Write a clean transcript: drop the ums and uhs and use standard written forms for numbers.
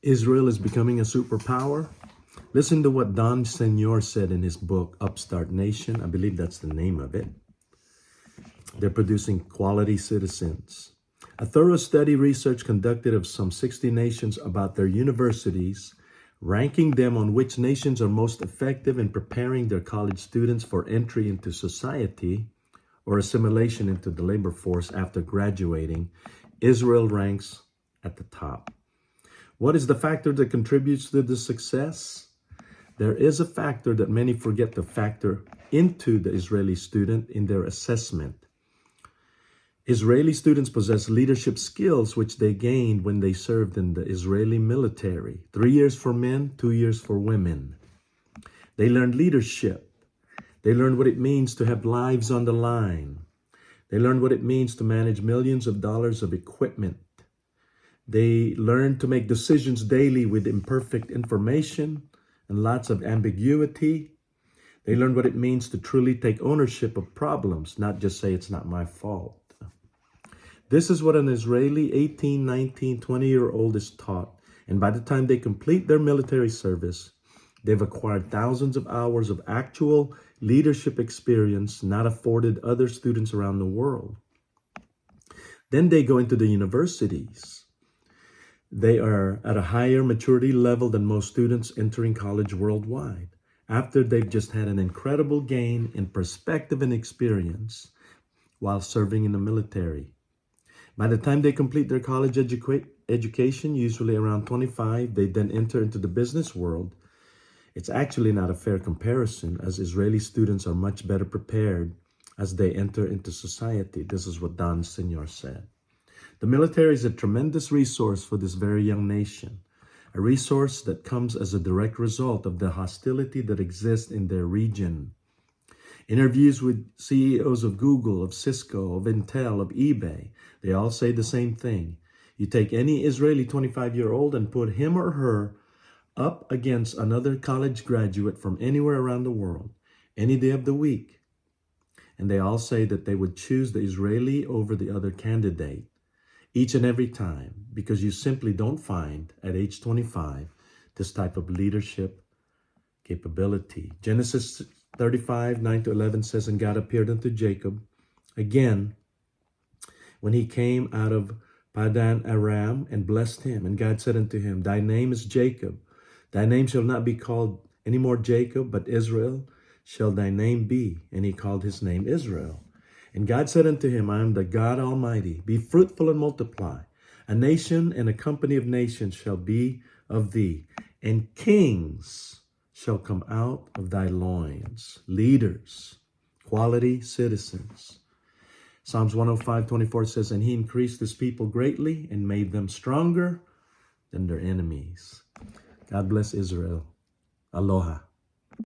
Israel is becoming a superpower. Listen to what Don SENOR said in his book, Upstart Nation. I believe that's the name of it. They're producing quality citizens. A thorough study research conducted of some 60 nations about their universities, ranking them on which nations are most effective in preparing their college students for entry into society or assimilation into the labor force after graduating. Israel ranks at the top. What is the factor that contributes to the success? There is a factor that many forget to factor into the Israeli student in their assessment. Israeli students possess leadership skills which they gained when they served in the Israeli military. 3 years for men, 2 years for women. They learned leadership. They learned what it means to have lives on the line. They learned what it means to manage millions of dollars of equipment. They learned to make decisions daily with imperfect information and lots of ambiguity. They learned what it means to truly take ownership of problems, not just say it's not my fault. This is what an Israeli 18, 19, 20-year-old is taught. And by the time they complete their military service, they've acquired thousands of hours of actual leadership experience not afforded other students around the world. Then they go into the universities. They are at a higher maturity level than most students entering college worldwide, after they've just had an incredible gain in perspective and experience while serving in the military. By the time they complete their college education, usually around 25, they then enter into the business world. It's actually not a fair comparison, as Israeli students are much better prepared as they enter into society. This is what Don SENOR said. The military is a tremendous resource for this very young nation, a resource that comes as a direct result of the hostility that exists in their region. Interviews with CEOs of Google, of Cisco, of Intel, of eBay, they all say the same thing. You take any Israeli 25-year-old and put him or her up against another college graduate from anywhere around the world, any day of the week, and they all say that they would choose the Israeli over the other candidate each and every time, because you simply don't find at age 25 this type of leadership capability. Genesis 35, 9-11 says, and God appeared unto Jacob again when he came out of Padan Aram and blessed him. And God said unto him, thy name is Jacob. Thy name shall not be called any more Jacob, but Israel shall thy name be. And he called his name Israel. And God said unto him, I am the God Almighty. Be fruitful and multiply. A nation and a company of nations shall be of thee, and kings shall come out of thy loins. Leaders, quality citizens. Psalms 105:24 says, and he increased his people greatly and made them stronger than their enemies. God bless Israel. Aloha.